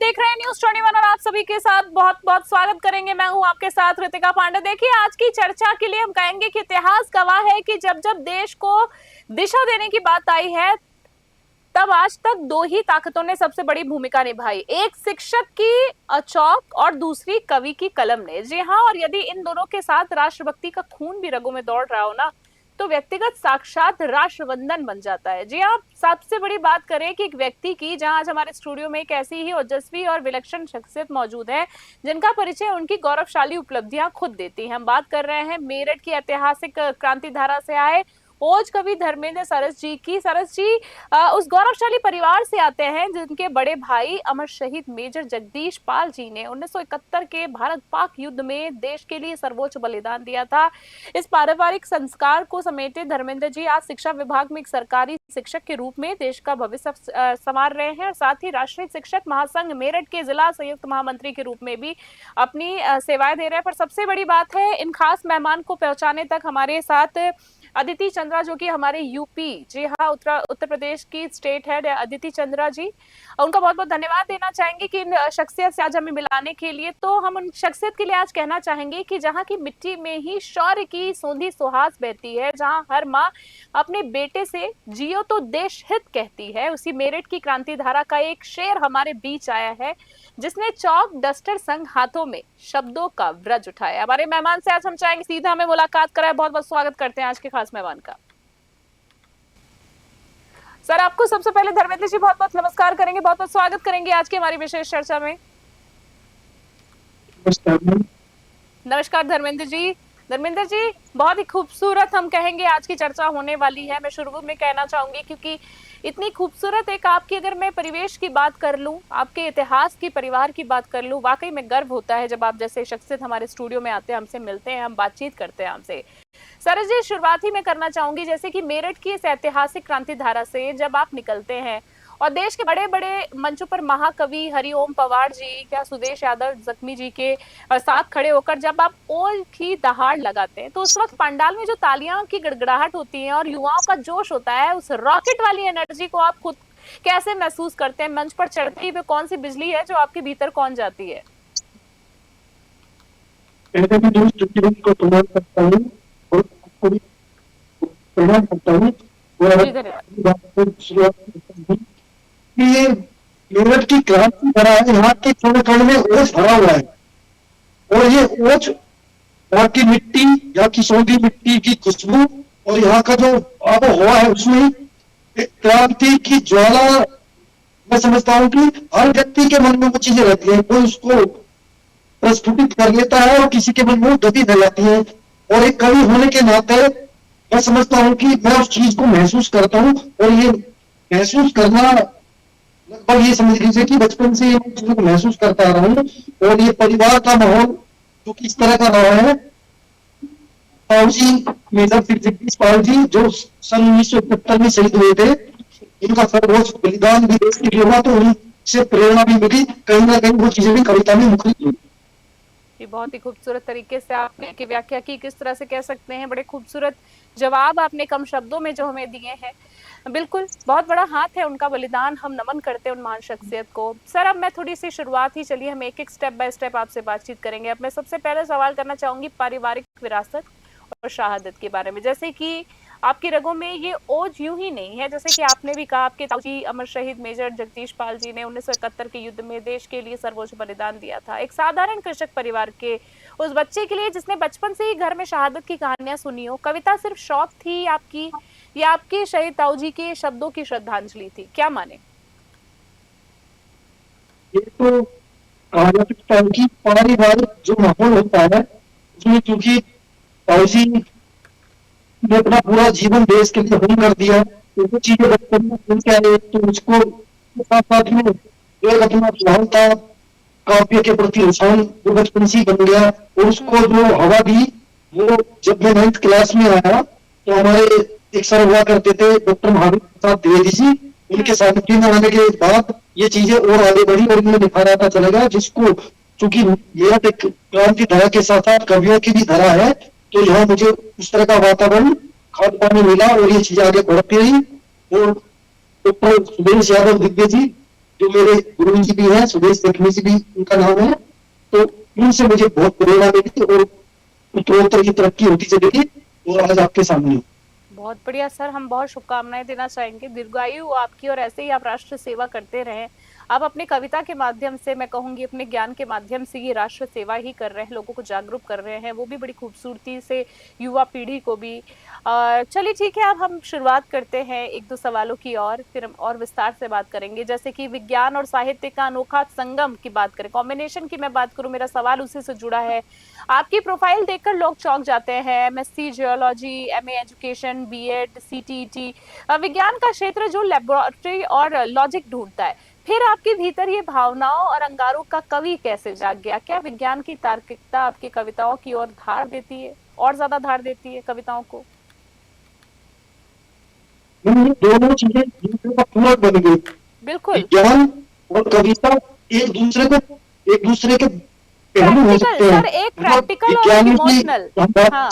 देख रहे हैं न्यूज़ 21 और आप सभी के साथ बहुत बहुत स्वागत करेंगे। मैं हूं आपके साथ रितिका पांडे। देखिए, आज की चर्चा के लिए हम कहेंगे कि इतिहास गवाह है कि जब जब देश को दिशा देने की बात आई है, तब आज तक दो ही ताकतों ने सबसे बड़ी भूमिका निभाई। एक शिक्षक की चौक और दूसरी कवि की कलम ने। जी हाँ, और यदि इन दोनों के साथ राष्ट्रभक्ति का खून भी रगों में दौड़ रहा हो ना, तो व्यक्तिगत साक्षात राष्ट्रवंदन बन जाता है। जी हाँ, सबसे बड़ी बात करें कि एक व्यक्ति की, जहां आज हमारे स्टूडियो में एक ऐसी ही ओजस्वी और विलक्षण शख्सियत मौजूद है जिनका परिचय उनकी गौरवशाली उपलब्धियां खुद देती हैं। हम बात कर रहे हैं मेरठ की ऐतिहासिक क्रांति धारा से आए ओज कवि धर्मेंद्र सरस जी की। सरस जी उस गौरवशाली परिवार से आते हैं जिनके बड़े भाई अमर शहीद मेजर जगदीश पाल जी ने 1971 के भारत पाक युद्ध में देश के लिए सर्वोच्च बलिदान दिया था। इस पारिवारिक संस्कार को समेटे धर्मेंद्र जी आज शिक्षा विभाग में एक सरकारी शिक्षक के रूप में देश का भविष्य संवार रहे हैं और साथ ही राष्ट्रीय शिक्षक महासंघ मेरठ के जिला संयुक्त महामंत्री के रूप में भी अपनी सेवाएं दे रहे हैं। पर सबसे बड़ी बात है, इन खास मेहमान को पहुंचाने तक हमारे साथ अदिति चंद्रा, जो कि हमारे यूपी, जी हाँ, उत्तर प्रदेश की स्टेट हेड है अदिति चंद्रा जी। उनका बहुत बहुत धन्यवाद देना चाहेंगे कि इन शख्सियत से आज हमें मिलाने के लिए। तो हम उन शख्सियत के लिए आज कहना चाहेंगे कि जहाँ की मिट्टी में ही शौर्य की सोंधी सुहास बहती है, जहाँ हर माँ अपने बेटे से जियो तो देश हित कहती है, उसी मेरठ की क्रांति धारा का एक शेर हमारे बीच आया है जिसने चौक डस्टर संग हाथों में शब्दों का व्रज उठाया। हमारे मेहमान से आज हम चाहेंगे सीधा हमें मुलाकात कराए। बहुत बहुत स्वागत करते हैं आज के खास मेहमान का। सर, आपको सबसे पहले धर्मेंद्र जी बहुत बहुत नमस्कार करेंगे, बहुत बहुत स्वागत करेंगे आज की हमारी विशेष चर्चा में। नमस्कार धर्मेंद्र जी। धर्मेंद्र जी, बहुत ही खूबसूरत हम कहेंगे आज की चर्चा होने वाली है। मैं शुरू में कहना चाहूंगी क्योंकि इतनी खूबसूरत एक आपकी, अगर मैं परिवेश की बात कर लूं, आपके इतिहास की, परिवार की बात कर लूं, वाकई में गर्व होता है जब आप जैसे शख्सियत हमारे स्टूडियो में आते हैं, हमसे मिलते हैं, हम बातचीत करते हैं हमसे। सरस जी, शुरुआत ही मैं करना चाहूंगी जैसे कि मेरठ की इस ऐतिहासिक क्रांति धारा से जब आप निकलते हैं और देश के बड़े बड़े मंचों पर महाकवि हरिओम पवार जी, क्या सुदेश यादव जख्मी जी के साथ खड़े होकर जब आप ओल की दहाड़ लगाते हैं, तो उस वक्त पंडाल में जो तालियां की गड़गड़ाहट होती है और युवाओं का जोश होता है, उस रॉकेट वाली एनर्जी को आप खुद कैसे महसूस करते हैं? मंच पर चढ़ते ही कौन सी बिजली है जो आपके भीतर कौन जाती है? को प्रणाम करता हूँ और आपको भी प्रणाम करता हूँ कि ये मेरठ की क्रांति भरा है, यहाँ के थोड़े थोड़े में ओज भरा हुआ है और ये ओज यहाँ की मिट्टी, यहाँ की सोंधी मिट्टी की खुशबू और यहाँ का जो आबो हवा है उसमें एक क्रांति की ज्वाला। मैं समझता हूँ कि हर व्यक्ति के मन में वो चीजें रहती हैं, कोई उसको प्रस्फुटित कर लेता है और किसी के मन में गति कर जाती है। और एक कवि होने के नाते मैं समझता हूँ कि मैं उस चीज को महसूस करता हूँ और ये महसूस करना लगभग ये समझ लीजिए कि बचपन से ये चीजों को महसूस करता रहा हूँ। और ये परिवार का माहौल जो किस तरह का रहा है, जी मेजर जगदीश पाल जी जो सन 1971 में शहीद हुए थे, इनका सर्वोच्च बलिदान भी देश के लिए हुआ, तो उनसे प्रेरणा भी मिली, कहीं ना कहीं वो चीजें भी कविता में मुखरित हुई। बहुत ही खूबसूरत तरीके से आपने की व्याख्या की, किस तरह से कह सकते हैं, बड़े खूबसूरत जवाब आपने कम शब्दों में जो हमें दिए हैं। बिल्कुल, बहुत बड़ा हाथ है उनका बलिदान, हम नमन करते हैं उन महान शख्सियत को। सर, अब मैं थोड़ी सी शुरुआत ही, चलिए हम एक एक स्टेप बाय स्टेप आपसे बातचीत करेंगे। अब मैं सबसे पहले सवाल करना चाहूंगी पारिवारिक विरासत और शहादत के बारे में। जैसे कि आपकी रगों में ये ओज यूं ही नहीं है, जैसे कि आपने भी कहा आपके ताऊजी अमर शहीद मेजर जगदीश पाल जी ने 1971 के युद्ध में देश के लिए सर्वोच्च बलिदान दिया था। एक साधारण कृषक परिवार के उस बच्चे के लिए जिसने बचपन से ही घर में शहादत की कहानियां सुनी हो, कविता सिर्फ शौक थी आपकी या आपके शहीद ताऊजी के शब्दों की श्रद्धांजलि थी? क्या माने? ये तो कहा जा सकता है कि पारिवारिक जो माहौल होता है उसमें, क्योंकि ताऊजी ने अपना पूरा जीवन देश के लिए होम कर दिया, तो वो चीजें बचपन में सुन के आए, तो उसको साथ साथ में एक अपना रुझान था काव्य के प्रति, रुझान वो बचपन से बन गया। और उसको जो हवा दी, वो जब मैं 9th क्लास में आया तो हमारे एक सर हुआ करते थे डॉक्टर महावीर प्रसाद द्विवेदी जी, उनके सानिध्य में आने के बाद ये चीजें और आगे बढ़ी और इनमें निखारा चला गया, जिसको चूंकि यह एक क्रांति धारा के साथ साथ कवियों की भी धारा है, तो यहाँ मुझे उस तरह का वातावरण खाद पानी मिला और ये चीजें आगे बढ़ती रही। और डॉक्टर सुदेश यादव दिग्गज जी जो मेरे गुरु जी भी हैं, सुदेश लक्ष्मी जी भी उनका नाम है, तो उनसे मुझे बहुत प्रेरणा मिली और उत्तरोत्तर की तरक्की होती चली गई और आज आपके सामने हूँ। बहुत बढ़िया सर, हम बहुत शुभकामनाएं देना चाहेंगे, दीर्घायु हो आपकी और ऐसे ही आप राष्ट्र सेवा करते रहें। आप अपनी कविता के माध्यम से, मैं कहूंगी अपने ज्ञान के माध्यम से ये राष्ट्र सेवा ही कर रहे हैं, लोगों को जागरूक कर रहे हैं, वो भी बड़ी खूबसूरती से, युवा पीढ़ी को भी। चलिए ठीक है, अब हम शुरुआत करते हैं एक दो सवालों की और फिर हम और विस्तार से बात करेंगे। जैसे कि विज्ञान और साहित्य का अनोखा संगम की बात करें, कॉम्बिनेशन की मैं बात करूं, मेरा सवाल उसी से जुड़ा है। आपकी प्रोफाइल देखकर लोग चौंक जाते हैं, MSc geology, MA education, BEd, CTET, विज्ञान का क्षेत्र जो लेबोरेटरी और लॉजिक ढूंढता है। फिर आपके भीतर ये भावनाओं और अंगारों का कवि कैसे जाग गया? क्या विज्ञान की तार्किकता आपकी कविताओं की ओर धार देती है, और ज्यादा धार देती है कविताओं को? दोनों चीजें दूसरे का पूरक बन गई। बिल्कुल। विज्ञान और कविता एक दूसरे के पहलू हो प्रैक्टिकल सकते हैं। सर, एक प्रैक्टिकल और विज्ञान एक में इमोशनल। हाँ,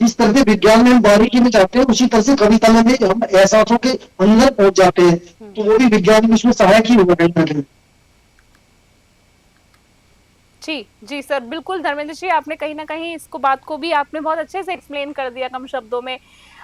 जिस तरह से विज्ञान में हम बारीकी में जाते हैं, उसी तरह से कविता में भी हम एहसासों के अंदर पहुंच जाते हैं, तो वो भी विज्ञान में उसमें सहायक ही होगा कहीं ना कहीं। जी जी सर, बिल्कुल धर्मेंद्र जी, आपने कहीं ना कहीं इसको बात को भी आपने बहुत अच्छे से एक्सप्लेन कर दिया कम शब्दों में।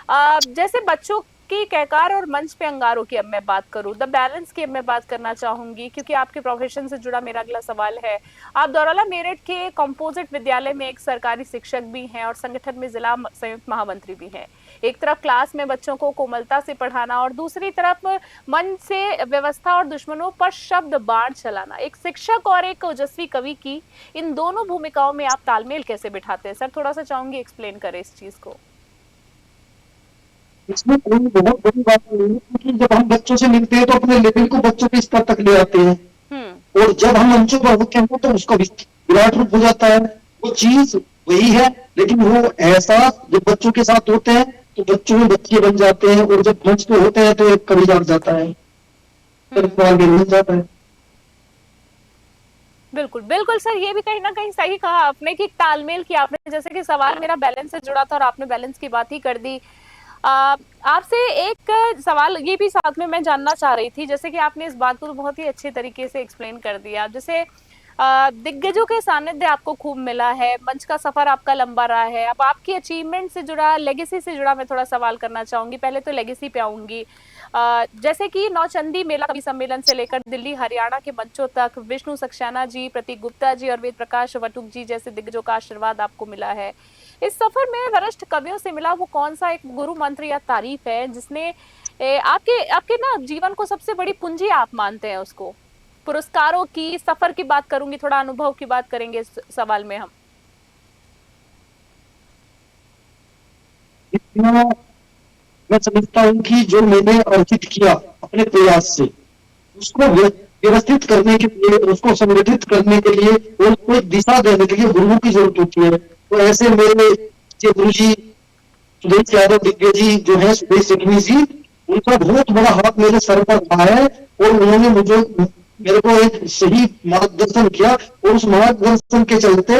जैसे बच्चों की कहकार और मंच पे अंगारों की अब मैं बात करूं, द बैलेंस की अब मैं बात करना चाहूंगी, क्योंकि आपके प्रोफेशन से जुड़ा मेरा अगला सवाल है। आप दौराला मेरठ के कंपोजिट विद्यालय में एक सरकारी शिक्षक भी हैं और संगठन में जिला संयुक्त महामंत्री भी हैं। एक तरफ क्लास में बच्चों को कोमलता से पढ़ाना और दूसरी तरफ मन से व्यवस्था और दुश्मनों पर शब्द बाण चलाना। एक शिक्षक और एक ओजस्वी कवि की इन दोनों भूमिकाओं में आप तालमेल कैसे बिठाते हैं सर? थोड़ा सा चाहूंगी एक्सप्लेन करें इस चीज को। इसमें कोई बहुत बड़ी बात नहीं है, क्योंकि जब हम बच्चों से मिलते हैं तो अपने लेवल को बच्चों के स्तर तक ले आते हैं, और जब हम मंचों पर होते हैं तो उसका विराट रूप हो जाता है। वो चीज वही है, लेकिन वो एहसास जब बच्चों के साथ होते हैं तो बच्चों में बच्चे बन जाते हैं, और जब मंच पे होते हैं तो एक कवि जाग जाता है, मिल जाता है। बिल्कुल बिल्कुल सर, ये भी कहीं ना कहीं सही कहा आपने कि तालमेल की आपने, जैसे कि सवाल मेरा बैलेंस से जुड़ा था और आपने बैलेंस की बात ही कर दी। आपसे एक सवाल ये भी साथ में मैं जानना चाह रही थी, जैसे कि आपने इस बात को तो बहुत ही अच्छे तरीके से एक्सप्लेन कर दिया। जैसे दिग्गजों के सानिध्य आपको खूब मिला है, मंच का सफर आपका लंबा रहा है। अब आपकी अचीवमेंट से जुड़ा, लेगेसी से जुड़ा मैं थोड़ा सवाल करना चाहूंगी। पहले तो लेगेसी पे आऊंगी। जैसे कि नौचंदी मेला कवि सम्मेलन से लेकर दिल्ली हरियाणा के मंचों तक विष्णु सक्सेना जी, प्रतीक गुप्ता जी और वेद प्रकाश वटुक जी जैसे दिग्गजों का आशीर्वाद आपको मिला है। इस सफर में वरिष्ठ कवियों से मिला वो कौन सा एक गुरु मंत्र या तारीफ है जिसने आपके आपके ना जीवन को सबसे बड़ी पूंजी आप मानते हैं उसको? पुरस्कारों की, सफर की बात करूंगी, थोड़ा अनुभव की बात करेंगे इस सवाल में हम। इतना मैं समझता हूँ कि जो मैंने अर्जित किया अपने प्रयास से, उसको व्यवस्थित करने के लिए, उसको संगठित करने के लिए और उसको एक दिशा देने के लिए गुरुओं की जरूरत होती है। तो ऐसे मेरे गुरु जी सुदेश यादव दिग्गज जी जो है, सुदेश लक्ष्मी जी, उनका बहुत बड़ा हाथ मेरे सर पर रहा है, और उन्होंने मेरे को एक सही मार्गदर्शन किया, और उस मार्गदर्शन के चलते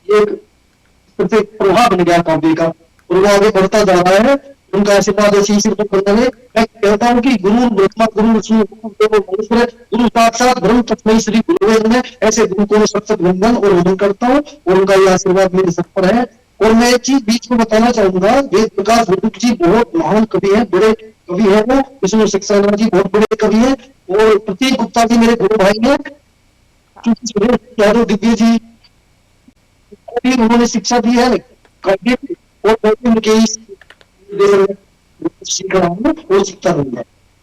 एक प्रभाव बन गया काव्य का, और वो आगे बढ़ता जा रहा है। उनका आशीर्वाद ऐसी सिर पर बना है। मैं कहता हूँ कि गुरु ब्रह्मा गुरु विष्णु गुरु साक्षात ब्रह्म तस्मै श्री गुरुवे नमः, ऐसे गुरु को सत वंदन और वंदन करता हूँ, और उनका ये आशीर्वाद मेरे सब पर है। और मैं एक चीज बीच में बताना चाहूंगा, वेद प्रकाश वटुक जी बहुत महान कवि है, बड़े कवि है वो। विष्णु सक्सेना जी बहुत बड़े कवि है, और प्रतीक गुप्ता जी मेरे गुरु भाई है। सुरेश यादव दिग्गज जी उन्होंने शिक्षा दी है काव्य, और उनके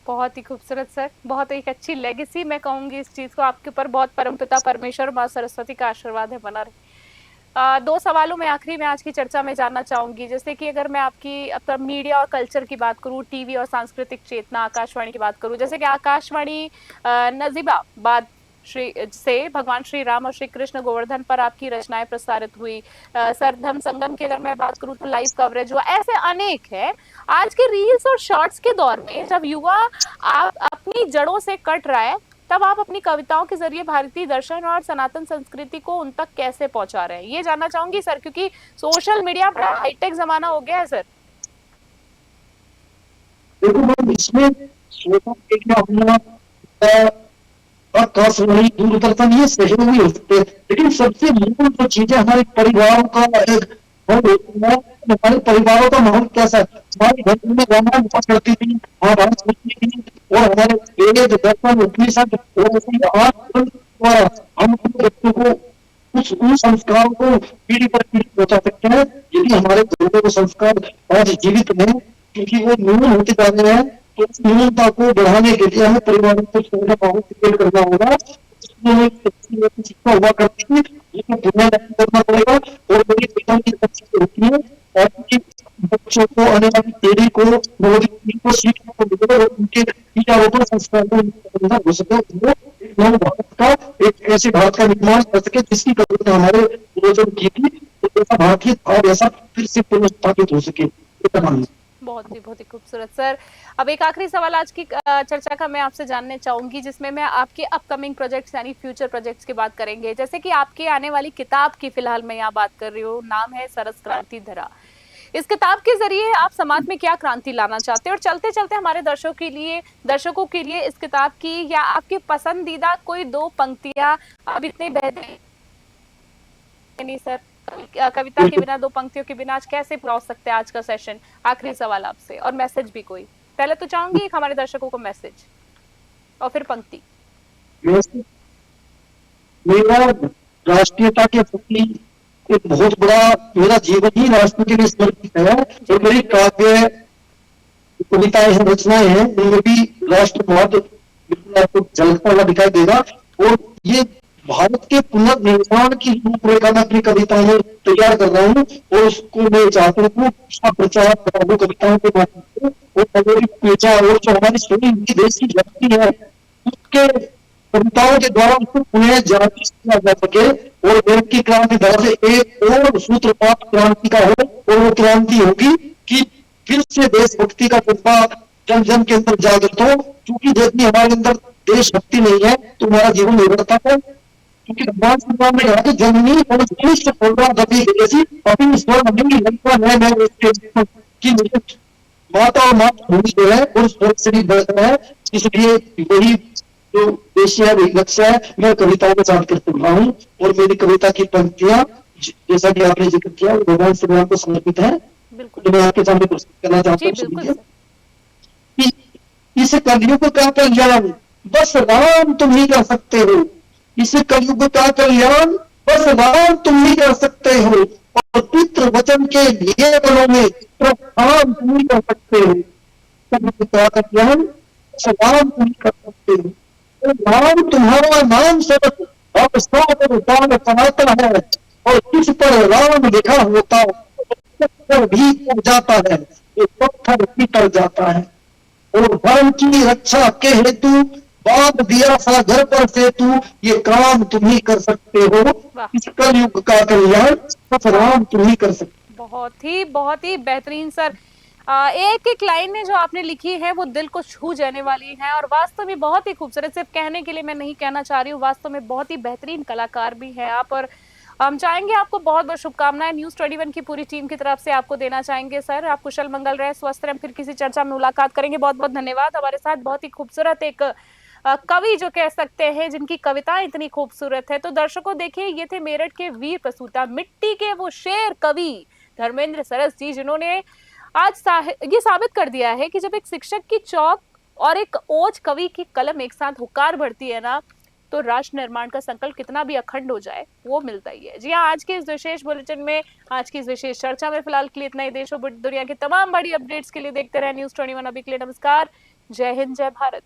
बहुत ही खूबसूरत सर, बहुत एक अच्छी लेगेसी मैं कहूंगी इस चीज को। आपके ऊपर बहुत परमपिता परमेश्वर माँ सरस्वती का आशीर्वाद है बना रहे। दो सवालों में आखिरी में आज की चर्चा में जानना चाहूंगी, जैसे कि अगर मैं आपकी अब मीडिया और कल्चर की बात करूं, टीवी और सांस्कृतिक चेतना, आकाशवाणी की बात करूं, जैसे कि आकाशवाणी नजीबाबाद से भगवान श्री राम और श्री कृष्ण गोवर्धन पर आपकी रचनाएं प्रसारित हुई। सरधम संगम की अगर मैं बात करूं तो लाइव कवरेज हुआ। ऐसे अनेक है। आज के रील्स और शॉर्ट्स के दौर में जब युवा आप अपनी जड़ों से कट रहा है, तब आप अपनी कविताओं के जरिए भारतीय दर्शन और सनातन संस्कृति को उन तक कैसे पहुंचा रहे हैं, ये जानना चाहूंगी सर, क्योंकि सोशल मीडिया हाईटेक जमाना हो गया है सर। देखो मैम, इसमें सोशल मीडिया होना, आकाशवाणी, दूरदर्शन, ये सहयोगी हो सकते हैं, लेकिन सबसे मूल जो चीजें हमारे परिवारों का एक माहौल होता है, हमारे परिवारों का माहौल कैसा है। हमारे घर में रामायण हुआ करती थी, महाभारत होती थी, और हमारे वेद दर्शन उपनिषद और ऐसी आठ द्वारा हम अपने बच्चों को उन संस्कारों को पीढ़ी पर पीढ़ी पहुंचा सकते हैं, यदि हमारे घर में वो संस्कार आज जीवित हैं, क्योंकि वो न्यून होते जा रहे हैं। तो उस न्यूनता को बढ़ाने के लिए हमें परिवारों को थोड़ा बहुत क्रिएट करना होगा। उसमें एक शिक्षा हुआ करती थी, लेकिन दुनिया नहीं करना पड़ेगा, और मेरी पिता की अच्छी होती है, और कि बच्चों को, आने वाली पीढ़ी को, नवोदित पीढ़ी को सीखने को मिले, और उनके विचारों पर संस्कार को हो सके, वो एक नव भारत का, एक ऐसे भारत का निर्माण कर सके जिसकी कल्पना हमारे पूर्वजों की थी, तो ऐसा भारत ही और ऐसा फिर से पुनर्स्थापित हो सके। बहुत ही खूबसूरत सर। अब एक आखिरी सवाल आज की चर्चा का मैं आपसे जानने चाहूंगी, जिसमें मैं आपके अपकमिंग प्रोजेक्ट्स यानी फ्यूचर प्रोजेक्ट्स की बात करेंगे। जैसे कि आपके आने वाली किताब की फिलहाल मैं यहाँ बात कर रही हूँ, नाम है सरस क्रांति धरा। इस किताब के जरिए आप समाज में क्या क्रांति लाना चाहते हैं, और चलते चलते हमारे दर्शकों के लिए इस किताब की या आपकी पसंदीदा कोई दो पंक्तियां, अब इतने बेहतरीन नहीं सर, कविता के बिना, दो पंक्तियों के बिना आज कैसे पूरा हो सकता है आज का सेशन। आखिरी सवाल आपसे, और मैसेज भी कोई। पहले तो चाहूंगी एक हमारे दर्शकों को मैसेज, और फिर पंक्ति। मेरा राष्ट्रीयता के प्रति एक बहुत बड़ा, मेरा जीवन ही राष्ट्र के लिए समर्पित है, और मेरी काव्य कविताएं हैं, रचनाएं हैं, उनमें भी राष्ट्रवाद बिल्कुल आपको झलकता हुआ दिखाई देगा। और ये भारत के पुनर्निर्माण की रूपरेखा में अपनी कविताओं में तैयार कर रहा हूँ, और उसको मैं चाहता हूँ कि उसका प्रचार करूँ कविताओं के माध्यम से, और हमारी पेचा और जो हमारी सोनी देश की भक्ति है उसके कविताओं के द्वारा उसको पुनः जागृत किया जा सके, और देश की क्रांति धारा से एक और सूत्रपात क्रांति का हो, और वो क्रांति होगी कि फिर से देशभक्ति का जज्बा जन जन के अंदर जागृत हो। क्योंकि यदि हमारे अंदर देशभक्ति नहीं है तो हमारा जीवन निर्भरता है, क्योंकि भगवान श्री राम ने कहा कि जननी और श्रेष्ठ दबी जैसी अपनी स्वर्ग नहीं लगता है कि माता और मातृभूमि जो है और स्वर्ग से भी बढ़ता है। इसलिए वही जो देश है, वही लक्ष्य है, मैं कविताओं के साथ कर रहा हूँ, और मेरी कविता की पंक्तियां जैसा कि आपने जिक्र किया भगवान श्री राम को समर्पित है। तो मैं आपके सामने प्रस्तुत करना चाहता हूँ। इस कलयुग का कल्याण बस राम तुम ही कर सकते हो, इस कलयुग का कल्याण बस राम तुम ही कर सकते हो, और पितृ वचन के लिए बलों में राम तुम ही कर सकते हो। कलयुग का कल्याण बस राम तुम ही कर सकते हो, राम तुम्हारा नाम सब अब सब उतार चलाता है, और किस पर राम लिखा होता पत्थर भी उड़ जाता है, ये पत्थर भी तर जाता है। और धर्म की रक्षा के हेतु बांध दिया सागर पर से तू, ये काम तुम ही कर सकते हो, इस कलयुग का कल्याण बस राम तुम ही कर सकते हो। बहुत ही बेहतरीन सर। एक एक लाइनें जो आपने लिखी है वो दिल को छू जाने वाली हैं, और वास्तव में बहुत ही खूबसूरत। सिर्फ कहने के लिए मैं नहीं कहना चाह रही हूँ, वास्तव में बहुत ही बेहतरीन कलाकार भी हैं आप, और हम चाहेंगे आपको बहुत बहुत शुभकामनाएं न्यूज़ 21 की पूरी टीम की तरफ से आपको देना चाहेंगे सर। आप कुशल मंगल रहे, स्वस्थ रहे, फिर किसी चर्चा में मुलाकात करेंगे। बहुत बहुत धन्यवाद। हमारे साथ बहुत ही खूबसूरत एक कवि जो कह सकते हैं, जिनकी कविताएं इतनी खूबसूरत है। तो दर्शकों देखिए, ये थे मेरठ के वीर प्रसूता, मिट्टी के वो शेर कवि धर्मेंद्र सरस जी, जिन्होंने आज ये साबित कर दिया है कि जब एक शिक्षक की चौक और एक ओज कवि की कलम एक साथ हुकार भरती है ना, तो राष्ट्र निर्माण का संकल्प कितना भी अखंड हो जाए वो मिलता ही है। जी हाँ, आज के इस विशेष बुलेटिन में, आज की इस विशेष चर्चा में फिलहाल के लिए इतना ही। देश और दुनिया की तमाम बड़ी अपडेट्स के लिए देखते रहे न्यूज़ 21। अभी के लिए नमस्कार, जय हिंद, जय भारत।